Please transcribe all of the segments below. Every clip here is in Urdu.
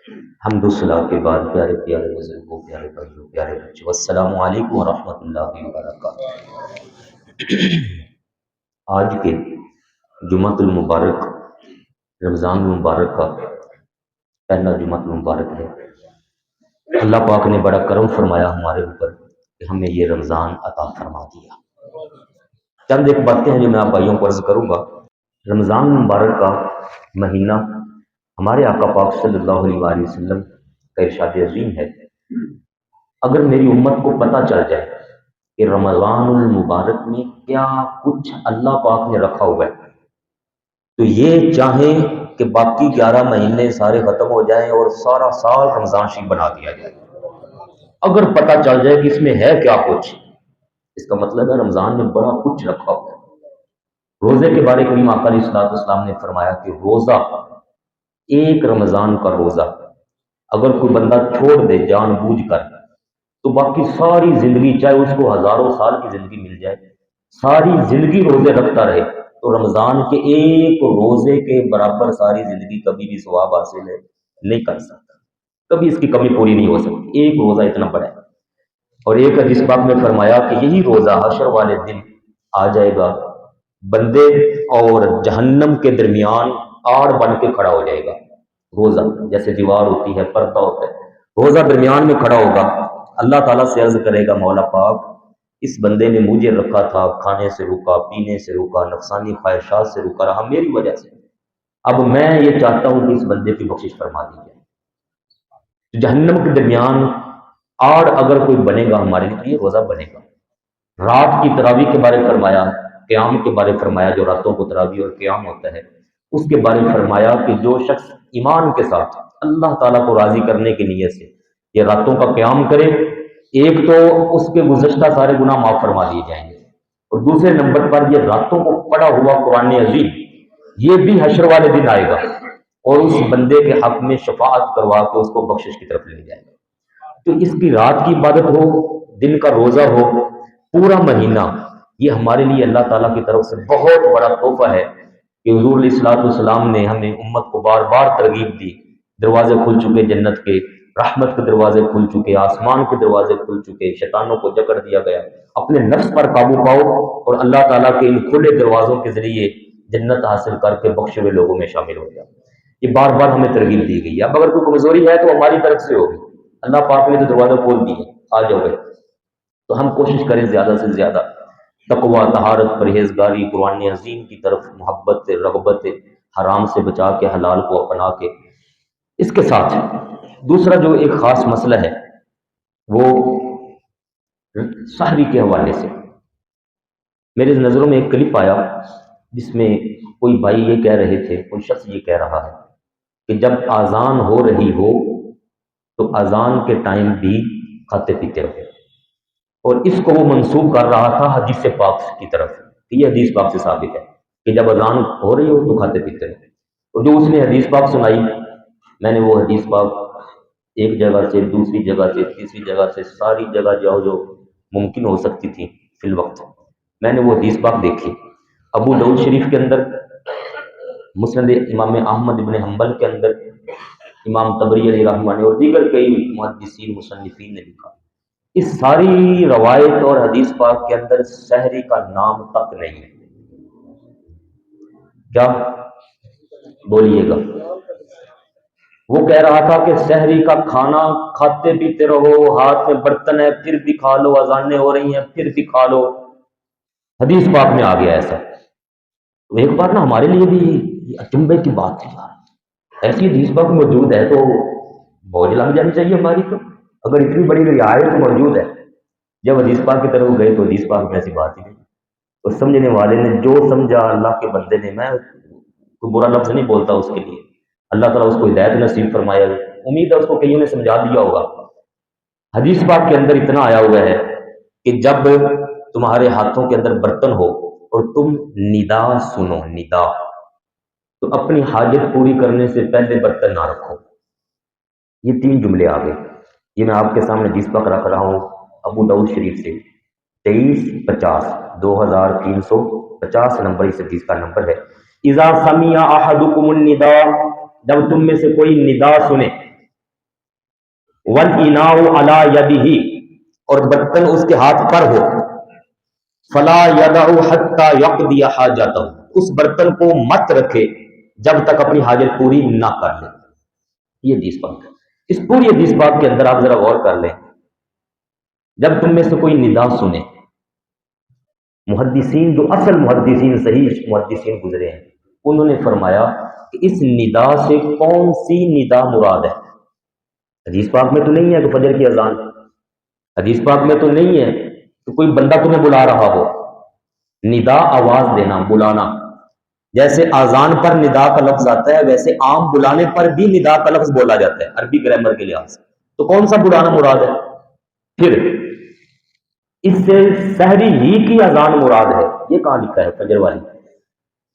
حمد الصلاۃ کے بعد پیارے پیارے بزرگوں، پیارے بھائیوں، پیارے بچوں، السلام علیکم ورحمۃ اللہ وبرکاتہ۔ آج کے جمعۃ المبارک، رمضان المبارک کا پہلا جمعۃ المبارک ہے۔ اللہ پاک نے بڑا کرم فرمایا ہمارے اوپر کہ ہمیں یہ رمضان عطا فرما دیا۔ چند ایک باتیں ہیں جو میں آپ بھائیوں کو عرض کروں گا۔ رمضان المبارک کا مہینہ ہمارے آقا پاک صلی اللہ علیہ وآلہ وسلم کا ارشاد عظیم ہے، اگر میری امت کو پتہ چل جائے کہ رمضان المبارک میں کیا کچھ اللہ پاک نے رکھا ہوا ہے، تو یہ چاہیں کہ باقی 11 مہینے سارے ختم ہو جائیں اور سارا سال رمضان شریف بنا دیا جائے۔ اگر پتہ چل جائے کہ اس میں ہے کیا کچھ، اس کا مطلب ہے رمضان میں بڑا کچھ رکھا ہوا ہے۔ روزے کے بارے کریم آقا علیہ الصلوۃ والسلام نے فرمایا کہ روزہ، ایک رمضان کا روزہ اگر کوئی بندہ چھوڑ دے جان بوجھ کر، تو باقی ساری زندگی، چاہے اس کو ہزاروں سال کی زندگی مل جائے، ساری زندگی روزے رکھتا رہے، تو رمضان کے ایک روزے کے برابر ساری زندگی کبھی بھی ثواب حاصل نہیں کر سکتا، کبھی اس کی کمی پوری نہیں ہو سکتی۔ ایک روزہ اتنا بڑا ہے۔ اور ایک حدیث پاک میں فرمایا کہ یہی روزہ حشر والے دن آ جائے گا، بندے اور جہنم کے درمیان آڑ بن کے کھڑا ہو جائے گا۔ روزہ جیسے دیوار ہوتی ہے، پردہ ہوتا ہے، روزہ درمیان میں کھڑا ہوگا، اللہ تعالیٰ سے عرض کرے گا، مولا پاک اس بندے نے مجھے رکھا تھا، کھانے سے روکا، پینے سے روکا، نفسانی خواہشات سے روکا رہا میری وجہ سے، اب میں یہ چاہتا ہوں کہ اس بندے کی بخشش فرما دی جائے۔ جہنم کے درمیان آڑ اگر کوئی بنے گا ہمارے لیے، یہ روزہ بنے گا۔ رات کی تراویح کے بارے فرمایا، قیام کے بارے فرمایا، جو راتوں کو تراویح اور قیام ہوتا ہے اس کے بارے فرمایا کہ جو شخص ایمان کے ساتھ اللہ تعالیٰ کو راضی کرنے کی نیت سے یہ راتوں کا قیام کرے، ایک تو اس کے گزشتہ سارے گناہ معاف فرما دیے جائیں گے، اور دوسرے نمبر پر یہ راتوں کو پڑھا ہوا قرآن عظیم یہ بھی حشر والے دن آئے گا اور اس بندے کے حق میں شفاعت کروا کے اس کو بخشش کی طرف لے جائے گا۔ تو اس کی رات کی عبادت ہو، دن کا روزہ ہو، پورا مہینہ، یہ ہمارے لیے اللہ تعالیٰ کی طرف سے بہت بڑا تحفہ ہے کہ حضور علیہ الصلوۃ والسلام نے ہمیں امت کو بار بار ترغیب دی۔ دروازے کھل چکے جنت کے، رحمت کے دروازے کھل چکے، آسمان کے دروازے کھل چکے، شیطانوں کو جکڑ دیا گیا، اپنے نفس پر قابو پاؤ اور اللہ تعالیٰ کے ان کھلے دروازوں کے ذریعے جنت حاصل کر کے بخشے ہوئے لوگوں میں شامل ہو جاؤ۔ یہ بار بار ہمیں ترغیب دی گئی ہے۔ اب اگر کوئی کمزوری ہے تو ہماری طرف سے ہوگی، اللہ پاک نے تو دروازہ کھول دیے، آ جاؤ گے، تو ہم کوشش کریں زیادہ سے زیادہ تقوی، طہارت، پرہیزگاری، قرآن عظیم کی طرف محبت، رغبت، حرام سے بچا کے حلال کو اپنا کے۔ اس کے ساتھ دوسرا جو ایک خاص مسئلہ ہے وہ سحری کے حوالے سے میرے نظروں میں ایک کلپ آیا جس میں کوئی بھائی یہ کہہ رہے تھے، کوئی شخص یہ کہہ رہا ہے کہ جب اذان ہو رہی ہو تو اذان کے ٹائم بھی کھاتے پیتے رہو، اور اس کو وہ منسوب کر رہا تھا حدیث پاک کی طرف کہ یہ حدیث پاک سے ثابت ہے کہ جب اذان ہو رہی ہو تو کھاتے پیتے رہو۔ اور جو اس نے حدیث پاک سنائی، میں نے وہ حدیث پاک ایک جگہ سے دوسری جگہ سے تیسری جگہ سے ساری جگہ جاؤ جو ممکن ہو سکتی تھی فی الوقت، میں نے وہ حدیث پاک دیکھی۔ ابو داؤد شریف کے اندر، مسند امام احمد ابن حنبل کے اندر، امام طبری علیہ رحمہ نے اور دیگر کئی محدثین مصنفین نے لکھا، اس ساری روایت اور حدیث پاک کے اندر سحری کا نام تک نہیں ہے۔ کیا بولیے گا؟ وہ کہہ رہا تھا کہ سحری کا کھانا کھاتے پیتے رہو، ہاتھ میں برتن ہے پھر بھی کھا لو، اذانیں ہو رہی ہیں پھر بھی کھا لو، حدیث پاک میں آ گیا ایسا۔ تو ایک بار نا ہمارے لیے بھی اچنبھے کی بات ہے یار، ایسی حدیث پاک موجود ہے تو بوجھ لگ جانی چاہیے ہماری، تو اگر اتنی بڑی رعایت موجود ہے، جب حدیث پاک کی طرف گئے تو حدیث پاک میں ایسی بات ہی نہیں۔ تو سمجھنے والے نے جو سمجھا، اللہ کے بندے نے، میں کوئی برا لفظ نہیں بولتا اس کے لیے، اللہ تعالیٰ اس کو ہدایت نصیب فرمایا، امید ہے اس کو کئیوں نے سمجھا دیا ہوگا۔ حدیث پاک کے اندر اتنا آیا ہوا ہے کہ جب تمہارے ہاتھوں کے اندر برتن ہو اور تم ندا سنو، ندا، تو اپنی حاجت پوری کرنے سے پہلے برتن نہ رکھو۔ یہ 3 جملے آ گئے، یہ میں آپ کے سامنے حدیث پاک رکھ رہا ہوں ابو داؤد شریف سے 2350، 2350 نمبر اس حدیث کا نمبر ہے۔ اذا سمع احدکم النداء، جب تم میں سے کوئی ندا سنے، وَالْإِنَاءُ عَلَى يَدِهِ، اور برتن اس کے ہاتھ پر ہو، فَلَا يَدَعُ حَتَّى يَقْضِيَ حَاجَتَهُ، اس برتن کو مت رکھے جب تک اپنی حاجت پوری نہ کر لے۔ یہ حدیث پاک ہے۔ اس پوری حدیث پاک کے اندر آپ ذرا غور کر لیں، جب تم میں سے کوئی ندا سنے، محدثین جو اصل محدثین صحیح محدثین گزرے ہیں انہوں نے فرمایا کہ اس ندا سے کون سی ندا مراد ہے؟ حدیث پاک میں تو نہیں ہے کہ فجر کی اذان، حدیث پاک میں تو نہیں ہے کہ کوئی بندہ تمہیں بلا رہا ہو۔ ندا آواز دینا، بلانا، جیسے اذان پر ندا کا لفظ آتا ہے ویسے عام بلانے پر بھی ندا کا لفظ بولا جاتا ہے عربی گرامر کے لحاظ سے۔ تو کون سا بلانا مراد ہے؟ پھر اس سے سحری ہی کی اذان مراد ہے، یہ کہاں لکھا ہے فجر والی؟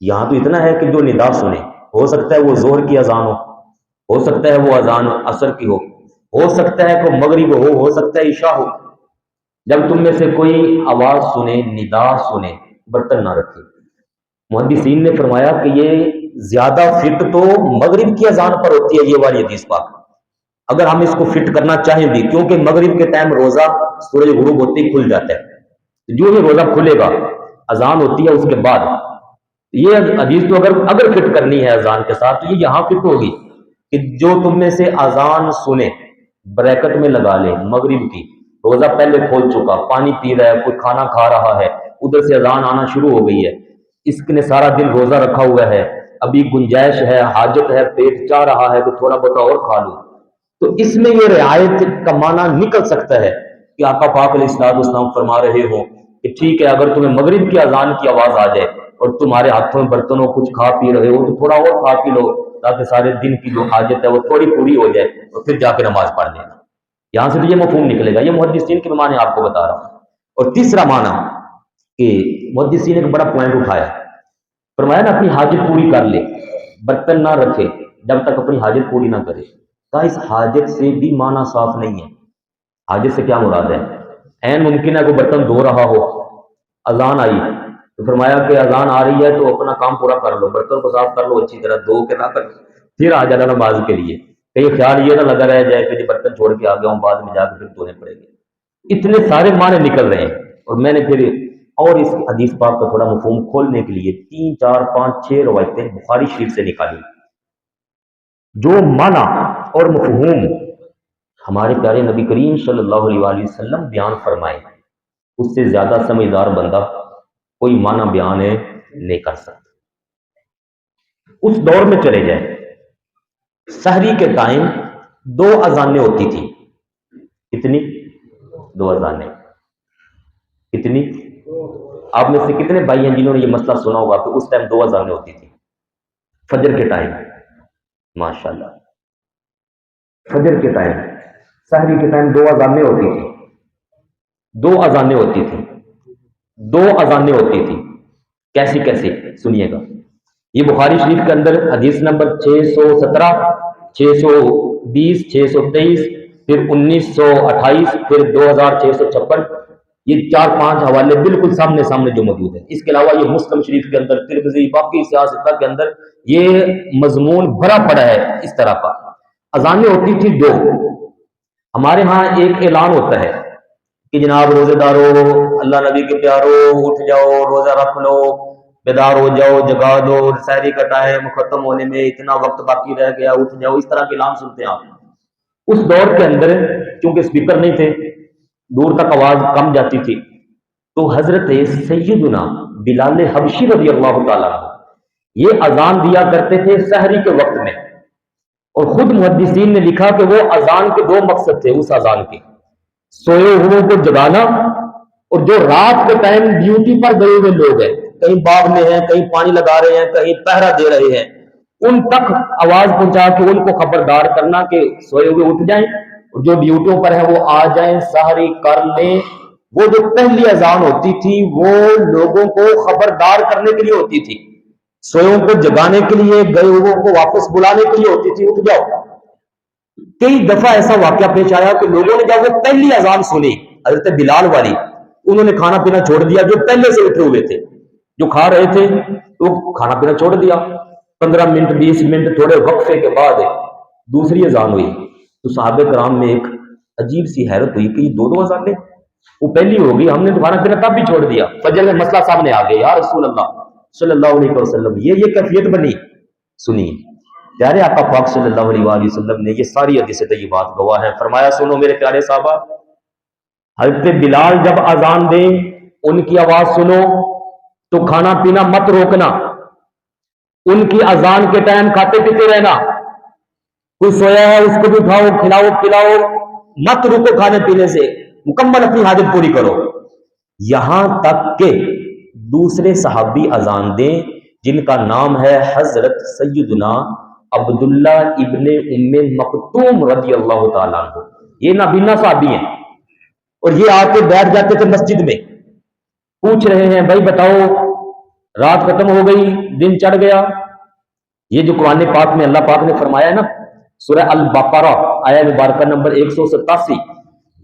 یہاں تو اتنا ہے کہ جو ندا سنے، ہو سکتا ہے وہ ظہر کی اذان ہو سکتا ہے وہ اذان عصر کی ہو سکتا ہے کہ مغرب ہو سکتا ہے عشاء ہو۔ جب تم میں سے کوئی آواز سنے، ندا سنے، برتن نہ رکھے۔ محدثین نے فرمایا کہ یہ زیادہ فٹ تو مغرب کی اذان پر ہوتی ہے یہ والی حدیث پاک، اگر ہم اس کو فٹ کرنا چاہیں بھی، کیونکہ مغرب کے ٹائم روزہ سورج غروب ہوتے ہی کھل جاتا ہے، جو ہی روزہ کھلے گا اذان ہوتی ہے اس کے بعد۔ یہ حدیث تو اگر فٹ کرنی ہے اذان کے ساتھ تو یہ یہاں فٹ ہوگی کہ جو تم میں سے اذان سنے، بریکٹ میں لگا لے مغرب کی، روزہ پہلے کھول چکا، پانی پی رہا ہے، کوئی کھانا کھا رہا ہے، ادھر سے اذان آنا شروع ہو گئی ہے، اس نے سارا دن روزہ رکھا ہوا ہے، ابھی گنجائش ہے، حاجت ہے، پیٹ چاہ رہا ہے تو تھوڑا بہت اور کھا لو، تو اس میں یہ رعایت کا معنی نکل سکتا ہے کہ آقا پاک علیہ الصلوۃ والسلام فرما رہے ہو کہ ٹھیک ہے اگر تمہیں مغرب کی اذان کی آواز آ جائے اور تمہارے ہاتھوں میں برتنوں کچھ کھا پی رہے ہو تو تھوڑا اور کھا پی لو تاکہ سارے دن کی جو حاجت ہے وہ تھوڑی پوری ہو جائے اور پھر جا کے نماز پڑھ لینا۔ یہاں سے تو یہ مفہوم نکلے گا، یہ محدثین کے معنی آپ کو بتا رہا ہوں۔ اور تیسرا معنی کہ محدثین نے ایک بڑا پوائنٹ اٹھایا، فرمایا نا اپنی حاجت پوری کر لے، برتن نہ رکھے جب تک اپنی حاجت پوری نہ کرے۔ کہا اس حاجت سے بھی معنی صاف نہیں ہے۔ حاجت سے کیا مراد ہے؟ عین ممکن ہے کوئی برتن دھو رہا ہو، اذان آئی تو فرمایا کہ اذان آ رہی ہے تو اپنا کام پورا کر لو، برتن کو صاف کر لو اچھی طرح، دھو کے رکھ پھر آ جانا نماز کے لیے، کہیں خیال یہ نہ لگا رہ جائے کہ برتن چھوڑ کے آ گیا ہوں بعد میں جا کے پھر دھونے پڑے گے۔ اتنے سارے معنی نکل رہے ہیں، اور میں نے پھر اور اس حدیث پاک کا تھوڑا مفہوم کھولنے کے لیے 3 4 5 6 روایتیں بخاری شریف سے نکالی، جو معنی اور مفہوم ہمارے پیارے نبی کریم صلی اللہ علیہ وآلہ وسلم بیان فرمائے، اس سے زیادہ سمجھدار بندہ کوئی معنی بیان نہیں کر سکتا۔ اس دور میں چلے جائیں، سحری کے ٹائم 2 اذانیں ہوتی تھی۔ کتنی؟ 2 اذانیں۔ کتنی؟ آپ میں سے کتنے بھائی ہیں جنہوں نے یہ مسئلہ سنا ہوگا کہ اس ٹائم 2 اذانیں ہوتی تھی فجر کے ٹائم؟ ماشاءاللہ، فجر کے ٹائم، سحری کے ٹائم 2 اذانیں ہوتی تھی، 2 اذانیں ہوتی تھی، 2 اذانیں ہوتی تھی۔ کیسی کیسی؟ سنیے گا، یہ بخاری شریف کے اندر حدیث نمبر 617 620 623 پھر 1928 پھر 2656، یہ 4 5 حوالے بالکل سامنے سامنے جو موجود ہیں۔ اس کے علاوہ یہ مسلم شریف کے اندر، ترمذی، باقی سیاستہ کے اندر یہ مضمون بھرا پڑا ہے اس طرح کا۔ اذانیں ہوتی تھی 2۔ ہمارے ہاں ایک اعلان ہوتا ہے کہ جناب روزے دارو، اللہ نبی کے پیارو، اٹھ جاؤ، روزہ رکھ لو، بیدار ہو جاؤ، جگا دو، سحری کا ٹائم ختم ہونے میں اتنا وقت باقی رہ گیا، اٹھ جاؤ، اس طرح کے اعلان سنتے ہیں آپ۔ اس دور کے اندر چونکہ اسپیکر نہیں تھے، دور تک آواز کم جاتی تھی، تو حضرت سیدنا بلال حبشی رضی اللہ تعالیٰ عنہ یہ اذان دیا کرتے تھے سحری کے وقت میں، اور خود محدثین نے لکھا کہ وہ اذان کے 2 مقصد تھے اس اذان کے: سوئے ہوئے کو جگانا، اور جو رات کے ٹائم ڈیوٹی پر گئے ہوئے لوگ ہیں، کہیں باغ میں ہیں، کہیں پانی لگا رہے ہیں، کہیں پہرا دے رہے ہیں، ان تک آواز پہنچا کے ان کو خبردار کرنا کہ سوئے ہوئے اٹھ جائیں، اور جو ڈیوٹیوں پر ہیں وہ آ جائیں، سحری کر لیں۔ وہ جو پہلی اذان ہوتی تھی وہ لوگوں کو خبردار کرنے کے لیے ہوتی تھی، سوئوں کو جگانے کے لیے، گئے ہوئوں کو واپس بلانے کے لیے ہوتی تھی، اٹھ جاؤ۔ کئی دفعہ ایسا واقعہ پیش آیا کہ لوگوں نے جب وہ پہلی اذان سنی حضرت بلال والی، انہوں نے کھانا پینا چھوڑ دیا، جو پہلے سے اٹھے ہوئے تھے، جو کھا رہے تھے وہ کھانا پینا چھوڑ دیا۔ 15 منٹ 20 منٹ تھوڑے وقفے کے بعد دوسری اذان ہوئی، تو صحابہ کرام میں ایک عجیب سی حیرت ہوئی کہ یہ دو دو اذانیں وہ پہلی ہوگی، ہم نے دوبارہ پھر تب بھی چھوڑ دیا، فجر میں مسئلہ سامنے آ گیا، یا رسول اللہ صلی اللہ علیہ وسلم یہ کیفیت بنی۔ سنیے پیارے آقا پاک صلی اللہ علیہ وآلہ وسلم نے یہ ساری حدیث طیبات گواہ ہیں، فرمایا سنو میرے پیارے صحابہ، حضرت بلال جب اذان دیں ان کی آواز سنو تو کھانا پینا مت روکنا، ان کی اذان کے ٹائم کھاتے پیتے رہنا، کوئی سویا ہے اس کو بھی اٹھاؤ کھلاؤ پلاؤ، مت رکو کھانے پینے سے، مکمل اپنی حاجت پوری کرو، یہاں تک کہ دوسرے صحابی اذان دیں جن کا نام ہے حضرت سیدنا عبداللہ ابن ام مکتوم رضی اللہ تعالیٰ عنہ، یہ نابینا صحابی ہیں، اور یہ آ کے بیٹھ جاتے تھے مسجد میں، پوچھ رہے ہیں بھائی بتاؤ رات ختم ہو گئی دن چڑھ گیا، یہ جو قرآن پاک میں اللہ پاک نے فرمایا ہے نا سورہ البقرہ آیا مبارکہ نمبر 187،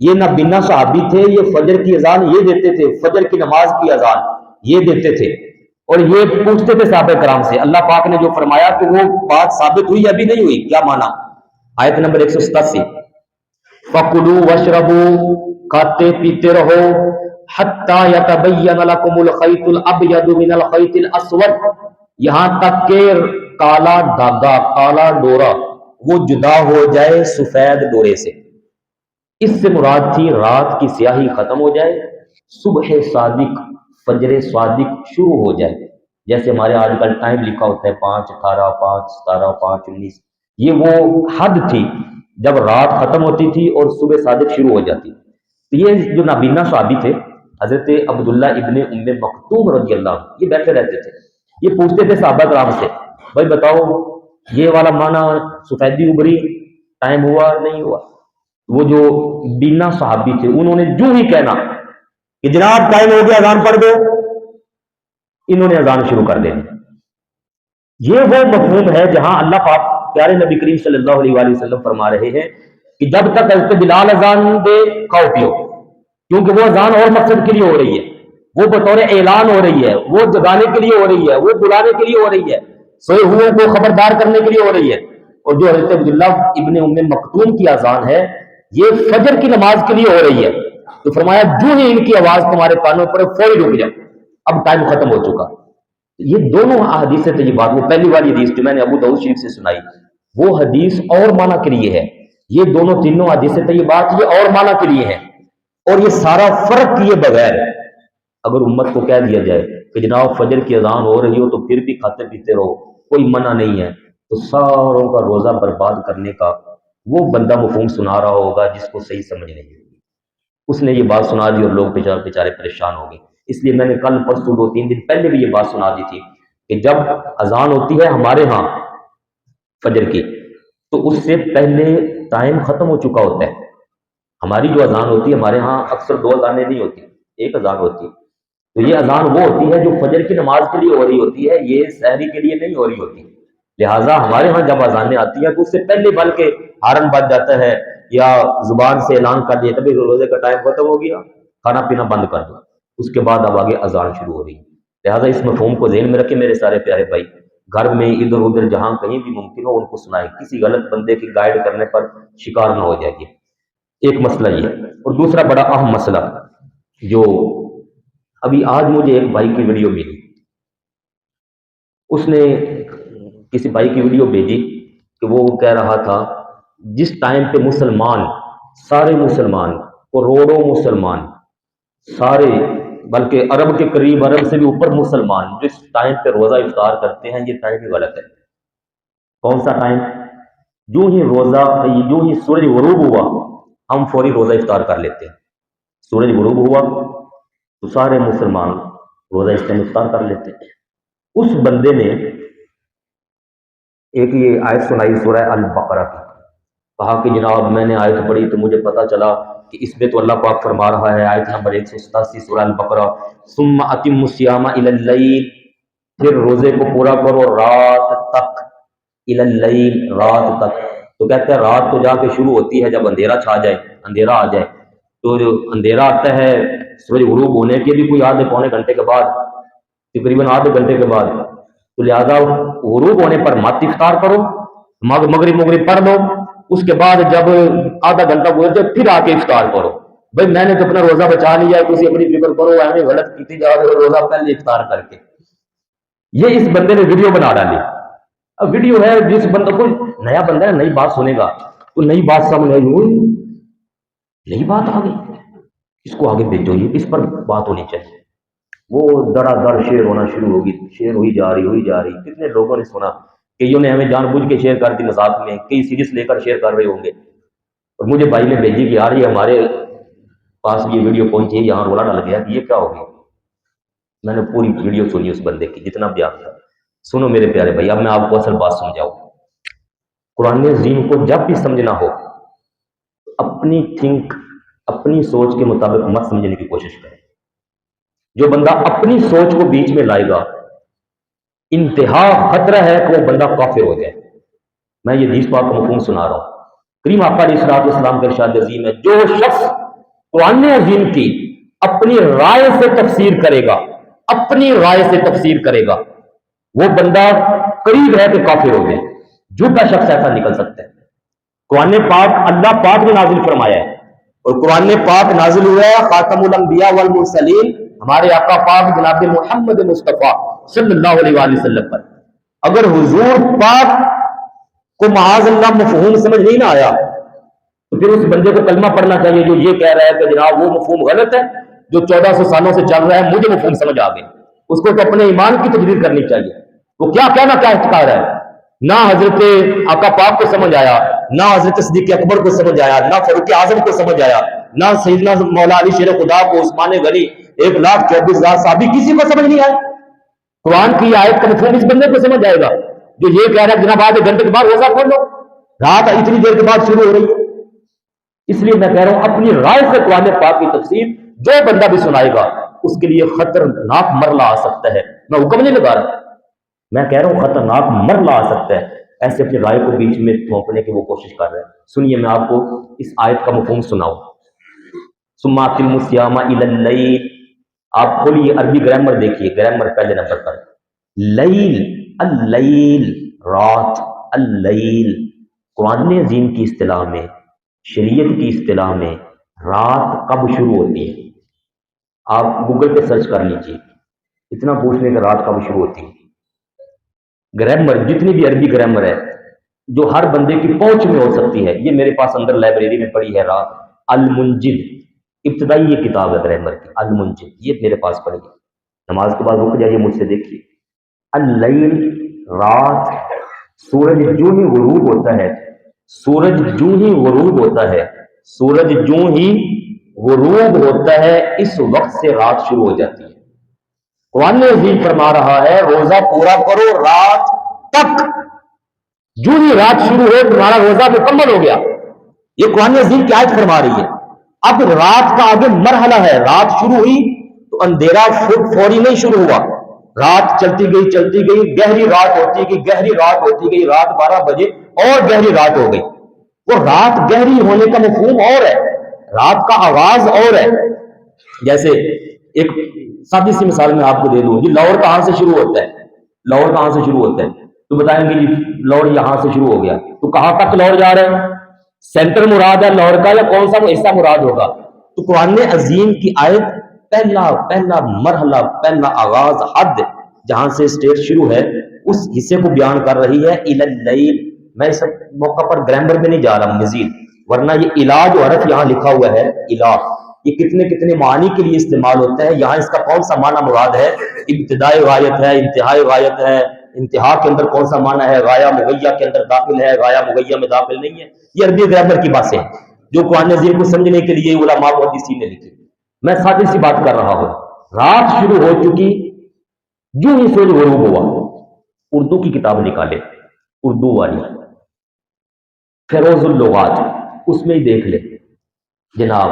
یہ نابینا صحابی تھے، یہ فجر کی اذان یہ دیتے تھے، فجر کی نماز کی اذان یہ دیتے تھے، اور یہ پوچھتے تھے صحابہ کرام سے، اللہ پاک نے جو فرمایا کہ وہ بات ثابت ہوئی ابھی نہیں ہوئی، کیا مانا؟ آیت نمبر 187، فَكُلُوا وَاشْرَبُوا، کھاتے پیتے رہو، حَتَّى يَتَبَيَّنَ لَكُمُ الْخَيْطُ الْأَبْيَضُ مِنَ الْخَيْطِ الْأَسْوَدِ، یہاں تک کہ کالا دھاگا کالا ڈورا وہ جدا ہو جائے سفید ڈورے سے، اس سے مراد تھی رات کی سیاہی ختم ہو جائے، صبح صادق فجر صادق شروع ہو جائے، جیسے ہمارے آج کل ٹائم لکھا ہوتا ہے 5:18 5:17 5:19، یہ وہ حد تھی جب رات ختم ہوتی تھی اور صبح صادق شروع ہو جاتی۔ تو یہ جو نابینا صحابی تھے حضرت عبداللہ ابن ام مکتوم رضی اللہ عنہ، یہ بیٹھے رہتے تھے، یہ پوچھتے تھے صحابہ کرام سے بھائی بتاؤ یہ والا معنی سفیدی ابری ٹائم ہوا نہیں ہوا؟ وہ جو بینا صحابی تھے انہوں نے جو ہی کہنا کہ جناب ٹائم ہو گیا اذان پڑھ دو، انہوں نے اذان شروع کر دینی۔ یہ وہ مفہوم ہے جہاں اللہ پاک پیارے نبی کریم صلی اللہ علیہ وآلہ وسلم فرما رہے ہیں کہ جب تک حضرت بلال اذان دے کھاؤ پیو، کیونکہ وہ اذان اور مقصد کے لیے ہو رہی ہے، وہ بطور اعلان ہو رہی ہے، وہ جگانے کے لیے ہو رہی ہے، وہ بلانے کے لیے ہو رہی ہے، سوئے ہوئے کو خبردار کرنے کے لیے ہو رہی ہے، اور جو حضرت عبداللہ ابن ام مکتوم کی اذان ہے یہ فجر کی نماز کے لیے ہو رہی ہے، تو فرمایا جو ہی ان کی آواز تمہارے کانوں پر فوری رک جاؤ، اب ٹائم ختم ہو چکا۔ یہ دونوں احادیث طیبات، وہ پہلی والی حدیث جو میں نے ابو داؤد شریف سے سنائی وہ حدیث اور معنی کے لیے ہے، یہ دونوں تینوں حدیث طیبات یہ اور معنی کے لیے ہیں، اور یہ سارا فرق کیے بغیر اگر امت کو کہہ دیا جائے کہ جناب فجر کی اذان ہو رہی ہو تو پھر بھی کھاتے پیتے رہو، کوئی منع نہیں ہے، تو ساروں کا روزہ برباد کرنے کا وہ بندہ مفہوم سنا رہا ہوگا جس کو صحیح سمجھ نہیں ہوگی، اس نے یہ بات سنا دی اور لوگ بیچارے پریشان ہو گئے۔ اس لیے میں نے کل پرسوں 2-3 دن پہلے بھی یہ بات سنا دی تھی کہ جب اذان ہوتی ہے ہمارے ہاں فجر کی تو اس سے پہلے ٹائم ختم ہو چکا ہوتا ہے، ہماری جو اذان ہوتی ہے ہمارے ہاں اکثر 2 اذانیں نہیں ہوتی، ایک اذان ہوتی ہے، تو یہ اذان وہ ہوتی ہے جو فجر کی نماز کے لیے ہو رہی ہوتی ہے، یہ سحری کے لیے نہیں ہو رہی ہوتی، لہٰذا ہمارے ہاں جب اذانیں آتی ہیں تو اس سے پہلے بلکہ ہارن بج جاتا ہے یا زبان سے اعلان کر دیا تبھی روزے کا ٹائم ختم ہو گیا، کھانا پینا بند کر دو، اس کے بعد اب آگے اذان شروع ہو رہی ہے۔ لہٰذا اس مفہوم کو ذہن میں رکھیں میرے سارے پیارے بھائی، گھر میں ادھر ادھر جہاں کہیں بھی ممکن ہو ان کو سنائیں، کسی غلط بندے کی گائیڈ کرنے پر شکار نہ ہو جائے، ایک مسئلہ یہ ہے۔ اور دوسرا بڑا اہم مسئلہ جو ابھی آج مجھے ایک بھائی کی ویڈیو ملی، اس نے کسی بھائی کی ویڈیو بھیجی کہ وہ کہہ رہا تھا جس ٹائم پہ مسلمان سارے مسلمان کروڑوں مسلمان سارے بلکہ عرب کے قریب عرب سے بھی اوپر مسلمان جس ٹائم پہ روزہ افطار کرتے ہیں یہ ٹائم ہی غلط ہے۔ کون سا ٹائم؟ جو ہی جو ہی سورج غروب ہوا ہم فوری روزہ افطار کر لیتے ہیں، سورج غروب ہوا تو سارے مسلمان روزہ اس ٹائم افطار کر لیتے ہیں۔ اس بندے نے ایک یہ آیت سنائی سورہ البقرہ کی، کہا کہ جناب میں نے آیت پڑھی تو مجھے پتا چلا کہ اس میں تو اللہ پاک فرما رہا ہے، آیت نمبر 187 سورہ البقرہ، ثم اتم الصیام الی اللیل، پھر روزے کو پورا کرو رات تک، الی اللیل رات تک، تو کہتے ہیں رات تو جا کے شروع ہوتی ہے جب اندھیرا چھا جائے، اندھیرا آ جائے، تو جو اندھیرا آتا ہے سورج غروب ہونے کے بھی کوئی آدھے پونے گھنٹے کے بعد، تقریباً آدھے گھنٹے کے بعد، تو لہٰذا غروب ہونے پر مت افطار کرو، مغرب پڑھ لو، اس کے بعد جب آدھا گھنٹہ گزرتے پھر آ کے افطار کرو. بھائی میں نے تو اپنا روزہ بچا لیا ہے، تھی اپنی فکر کرو، ایویں غلط کیتی جا رہے ہو روزہ پہلے افطار کر کے. یہ اس بندے نے ویڈیو بنا ڈالی. اب ویڈیو ہے، جس بندہ کو نیا بندہ ہے نئی بات سنے گا تو نئی بات سمجھ آئی، نئی بات آ گئی، اس کو آگے بھیجو، یہ اس پر بات ہونی چاہیے. وہ دڑا دڑ شیئر ہونا شروع ہوگی، شیئر ہوئی جا رہی. کتنے لوگوں نے سنا، کئیوں نے ہمیں جان بوجھ کے شیئر کر دی مذاق میں، کئی سیریس لے کر شیئر کر رہے ہوں گے. اور مجھے بھائی نے بھیجی کہ یار یہ ہمارے پاس یہ ویڈیو پہنچی ہے، یہاں رولا ڈال گیا کہ یہ کیا ہو گیا. میں نے پوری ویڈیو سنی اس بندے کی، جتنا بیان تھا. سنو میرے پیارے بھائی، اب میں آپ کو اصل بات سمجھاؤں. قرآن عظیم کو جب بھی سمجھنا ہو اپنی تھنک، اپنی سوچ کے مطابق مت سمجھنے کی کوشش کریں. جو بندہ اپنی سوچ کو بیچ میں لائے گا انتہا خطرہ ہے کہ وہ بندہ کافر ہو جائے. میں یہ حدیث پاک کا مفہوم سنا رہا ہوں. کریم آقا علیہ الصلوۃ والسلام کا ارشاد عظیم ہے، جو شخص قرآن عظیم کی اپنی رائے سے تفسیر کرے گا، اپنی رائے سے تفسیر کرے گا، وہ بندہ قریب ہے کہ کافر ہو جائے. جھوٹا شخص ایسا نکل سکتا ہے. قرآن پاک اللہ پاک نے نازل فرمایا ہے، اور قرآن پاک نازل ہوا ہے خاتم الانبیاء والمرسلین ہمارے آقا پاک جناب محمد مصطفیٰ صلی اللہ علیہ وآلہ وسلم پر. اگر حضور پاک کو معاذ اللہ مفہوم سمجھ نہیں نہ آیا تو پھر اس بندے کو کلمہ پڑھنا چاہیے جو یہ کہہ رہا ہے کہ جناب وہ مفہوم غلط ہے جو 1400 سالوں سے چل رہا ہے، مجھے مفہوم سمجھ آ گیا. اس کو تو اپنے ایمان کی تجدید کرنی چاہیے. وہ کیا کہنا کیا افتخار ہے. نہ حضرت آقا پاک کو سمجھ آیا، نہ حضرت صدیق اکبر کو سمجھ آیا، نہ فاروق اعظم کو سمجھ آیا، نہ سیدنا مولا علی شیر خدا کو، عثمان غنی، 1,24,000 صحابی، کسی کو سمجھ نہیں آیا. قرآن کی آیت کا مفہوم اس بندے کو سمجھ آئے گا جو یہ کہہ رہا ہے جناب آدھے گھنٹے کے بعد روزہ کھول لو، رات اتنی دیر کے بعد شروع ہو رہی ہے. اس لیے میں کہہ رہا ہوں اپنی رائے سے قرآن پاک کی تفسیر جو بندہ بھی سنائے گا اس کے لیے خطرناک مرلہ آ سکتا ہے. میں حکم نہیں لگا رہا، میں کہہ رہا ہوں خطرناک مرلہ آ سکتا ہے. ایسے اپنی رائے کو بیچ میں تھوپنے کی وہ کوشش کر رہے ہیں. سنیے میں آپ کو اس آیت کا مفہوم سناؤں. ثم اتم الصیام الی اللیل، آپ کھولیے عربی گرامر دیکھیے، گرامر پہلے نمبر پر. لیل، اللیل رات، اللیل قرآن عظیم کی اصطلاح میں، شریعت کی اصطلاح میں رات کب شروع ہوتی ہے؟ آپ گوگل پہ سرچ کر لیجیے، اتنا پوچھ لیں کہ رات کب شروع ہوتی ہے. گرامر جتنی بھی عربی گرامر ہے جو ہر بندے کی پہنچ میں ہو سکتی ہے، یہ میرے پاس اندر لائبریری میں پڑی ہے رات المنجد، ابتدائی یہ کتاب ہے گرامر کی المنجد، یہ میرے پاس پڑی ہے. نماز کے بعد رک جائیے، مجھ سے دیکھیے. اللیل رات، سورج جو ہی غروب ہوتا ہے، سورج جو ہی غروب ہوتا ہے، سورج جو ہی غروب ہوتا ہے اس وقت سے رات شروع ہو جاتی ہے. قرآن عظیم فرما رہا ہے روزہ پورا کرو رات تک، جو ہی رات شروع ہو تمہارا روزہ مکمل ہو گیا. یہ قرآن عظیم کی آیت فرما رہی ہے. اب رات کا آگے مرحلہ ہے، رات شروع ہوئی تو اندھیرا فوری نہیں شروع ہوا، رات چلتی گئی، گہری رات ہوتی گئی، گہری رات ہوتی گئی، رات 12 بجے اور گہری رات ہو گئی. وہ رات گہری ہونے کا مفہوم اور ہے، رات کا آغاز اور ہے. جیسے ایک سادی سی مثال میں آپ کو دے دوں، جی لاہور کہاں سے شروع ہوتا ہے؟ لاہور کہاں سے شروع ہوتا ہے؟ تو بتائیں گے جی لاہور یہاں سے شروع ہو گیا، تو کہاں تک لاہور جا رہے ہیں؟ سینٹر مراد ہے لاہور کا یا کون سا حصہ مراد ہوگا؟ تو قرآن عظیم کی آیت پہلا مرحلہ، پہلا آغاز، حد جہاں سے اسٹیٹ شروع ہے اس حصے کو بیان کر رہی ہے. الی اللیل، میں اس موقع پر گرامر میں نہیں جا رہا مزید، ورنہ یہ الہ جو حرف یہاں لکھا ہوا ہے الہ، یہ کتنے معنی کے لیے استعمال ہوتا ہے. یہاں اس کا کون سا معنی مراد ہے؟ ابتدائی غایت ہے، انتہائی غایت ہے، انتہا کے اندر کون سا معنی ہے؟ غایہ مغیہ کے اندر داخل ہے، غایہ مغیہ میں داخل نہیں ہے. یہ عربی گرامر کی باتیں جو قرآن عظیم کو سمجھنے کے لیے علماء محدثین نے لکھی. میں سادی سی بات کر رہا ہوں، رات شروع ہو چکی، جو ہی سورج غروب ہوا. اردو کی کتاب نکالے، اردو والی فیروز اللغات، اس میں ہی دیکھ لے جناب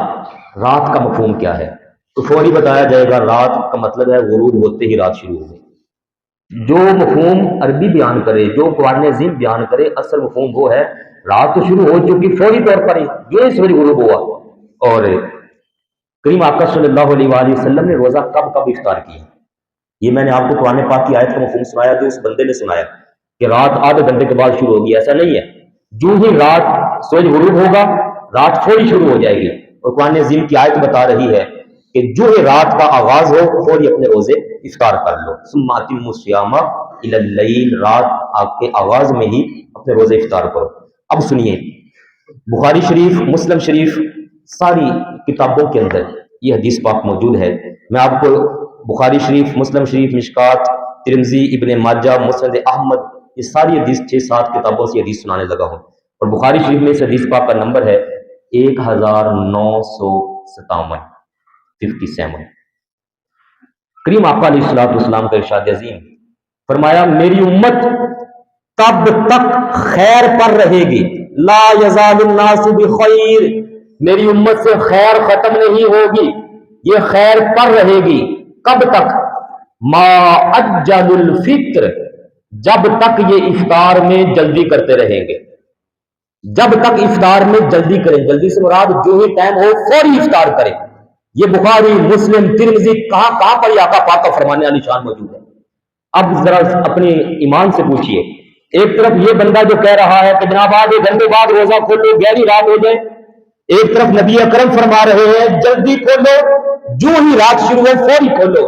رات کا مفہوم کیا ہے، تو فوری بتایا جائے گا رات کا مطلب ہے غروب ہوتے ہی رات شروع ہو گئی. جو مفہوم عربی بیان کرے، جو قرآن عظیم بیان کرے، اصل مفہوم وہ ہے رات تو شروع ہو چکی فوری طور پر ہی جو ہی سورج غروب ہوا. اور کریم آقا صلی اللہ علیہ وآلہ وسلم نے روزہ کب افطار کیا؟ یہ میں نے آپ کو قرآن پاک کی آیت کا مفہوم سنایا جو اس بندے نے سنایا کہ رات آدھے گھنٹے کے بعد شروع ہوگی. ایسا نہیں ہے، جو ہی رات سورج غروب ہوگا رات فوری شروع ہو جائے گی، اور قرآن عظیم کی آیت بتا رہی ہے کہ جو ہی رات کا آغاز ہو فوری اپنے روزے افطار کر لو، ثم اتموا الصیام الی اللیل، رات کے آغاز میں ہی اپنے روزے افطار کرو۔ اب سنیے، بخاری شریف، مسلم شریف، ساری کتابوں کے اندر یہ حدیث پاک موجود ہے۔ میں آپ کو بخاری شریف، مسلم شریف، مشکات، ترمذی، ابن ماجہ، مسند احمد، یہ ساری حدیث 6-7 کتابوں سے حدیث سنانے لگا ہوں، اور بخاری شریف میں اس حدیث پاک کا نمبر ہے 1957۔ کریم آقا علیہ السلام کا ارشاد عظیم، فرمایا میری امت تب تک خیر پر رہے گی، لا یزال الناس بخیر، میری امت سے خیر ختم نہیں ہوگی، یہ خیر پر رہے گی، کب تک؟ ما اجل الفطر، جب تک یہ افطار میں جلدی کرتے رہیں گے، جب تک افطار میں جلدی کریں، جلدی سے مراد جو ہی ٹائم ہو فوری افطار کریں۔ یہ بخاری، مسلم، ترمذی، کہاں پر آقا پاک کا فرمانے علی شان موجود ہے۔ اب ذرا اپنے ایمان سے پوچھئے، ایک طرف یہ بندہ جو کہہ رہا ہے کہ جناب آج 1 گھنٹے بعد روزہ کھولو گہری رات ہو جائے، ایک طرف نبی اکرم فرما رہے ہیں جلدی کھولو، جو ہی رات شروع ہو فوری کھولو،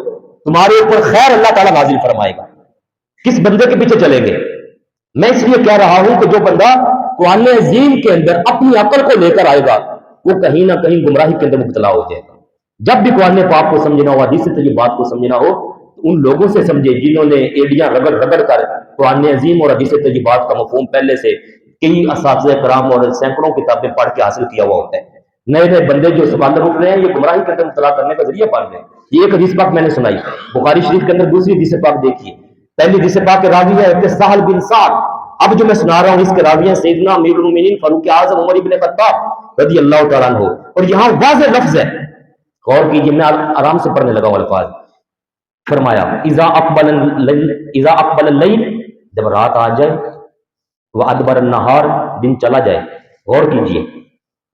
تمہارے اوپر خیر اللہ تعالیٰ نازل فرمائے گا۔ کس بندے کے پیچھے چلیں گے؟ میں اس لیے کہہ رہا ہوں کہ جو بندہ قرآن عظیم کے اندر اپنی عقل کو لے کر آئے گا وہ کہیں نہ کہیں گمراہی کے اندر مبتلا ہو جائے گا۔ جب بھی قرآن پاک کو سمجھنا ہو، حدیث طیبات کو سمجھنا ہو، تو ان لوگوں سے سمجھے جنہوں نے ایڑیاں رگڑ رگڑ کر قرآن عظیم اور حدیث طیبات کا مفہوم پہلے سے کئی اساتذہ کرام اور سینکڑوں کتابیں پڑھ کے حاصل کیا ہوا ہوتا ہے۔ نئے نئے بندے جو سوال اٹھ رہے ہیں یہ گمراہی کے اندر مبتلا کرنے کا ذریعہ بن رہے ہیں۔ یہ ایک حدیث پاک میں نے سنائی بخاری شریف کے اندر، دوسری حدیث پاک دیکھیے، پہلی حدیث پاک کے راوی ہے سہل بن سعد، اب جو میں سنا رہا ہوں اس کے راوی ہیں سیدنا امیر المومنین فاروق اعظم عمر بن خطاب رضی اللہ تعالیٰ عنہ، اور یہاں واضح لفظ ہے، غور کیجیے، میں آرام سے پڑھنے لگا ہوں الفاظ۔ فرمایا اذا اقبل اللیل، جب رات آ جائے، وادبر النہار، دن چلا جائے، غور کیجیے،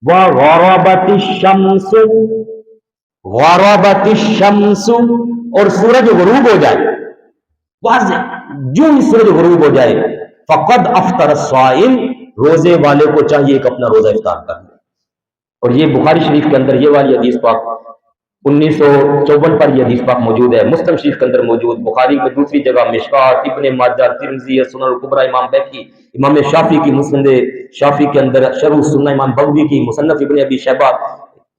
وغربت الشمس، غربت الشمس، اور سورج غروب ہو جائے، واضح جو ہی سورج غروب ہو جائے، فقد افطر الصائم، روزے والے کو چاہیے کہ اپنا روزہ افطار کر لے۔ اور یہ بخاری شریف کے اندر یہ والی حدیث پاک 1954 پر یہ حدیث پاک موجود ہے، مسلم شریف کے اندر موجود، بخاری میں دوسری جگہ، مشکات، ابن ماجہ، ترمذی، سنن الکبریٰ، امام بیہقی، امام شافعی کی مسند شافعی کے اندر، شرح السنہ امام بغوی کی، مصنف ابن ابی شیبہ،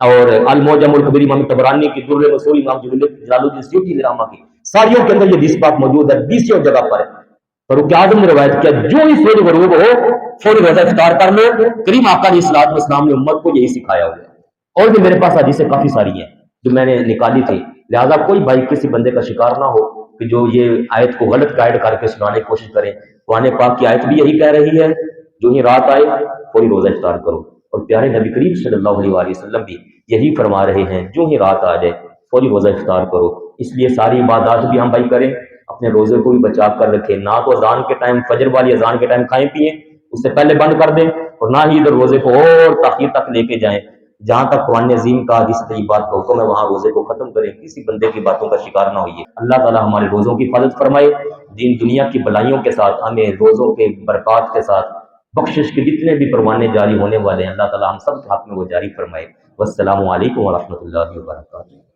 اور المعجم الکبیر امام طبرانی کی، در رسول امام جلال الدین سیوطی رحمہ کی، ساریوں کے اندر یہ حدیث پاک موجود ہے، 20 جگہ پر ہے۔ فاروق اعظم نے روایت کیا جو ہی سورج غروب ہو فوری روزہ افطار کر لو۔ کریم آقا علیہ السلام نے امت کو یہی سکھایا ہوا ہے، اور بھی میرے پاس حدیثیں کافی ساری ہیں جو میں نے نکالی تھی، لہذا کوئی بھائی کسی بندے کا شکار نہ ہو کہ جو یہ آیت کو غلط گائیڈ کر کے سنانے کی کوشش کرے۔ قرآن پاک کی آیت بھی یہی کہہ رہی ہے جو ہی رات آئے فوری روزہ افطار کرو، اور پیارے نبی کریم صلی اللہ علیہ وسلم بھی یہی فرما رہے ہیں جو ہی رات آ جائے فوری روزہ افطار کرو۔ اس لیے ساری عبادات بھی ہم بھائی کریں، اپنے روزے کو بھی بچا کر رکھیں، نہ تو اذان کے ٹائم، فجر والی اذان کے ٹائم کھائیں پیئیں، اس سے پہلے بند کر دیں، اور نہ ہی ادھر روزے کو اور تاخیر تک لے کے جائیں۔ جہاں تک قرآن عظیم کا حدیث طیبات کا حکم ہے وہاں روزے کو ختم کریں، کسی بندے کی باتوں کا شکار نہ ہوئیے۔ اللہ تعالی ہمارے روزوں کی حفاظت فرمائے، دین دنیا کی بلائیوں کے ساتھ ہمیں روزوں کے برکات کے ساتھ بخشش کے جتنے بھی پروانے جاری ہونے والے ہیں اللہ تعالی ہم سب کے حق میں وہ جاری فرمائے۔ والسلام علیکم ورحمۃ اللہ وبرکاتہ۔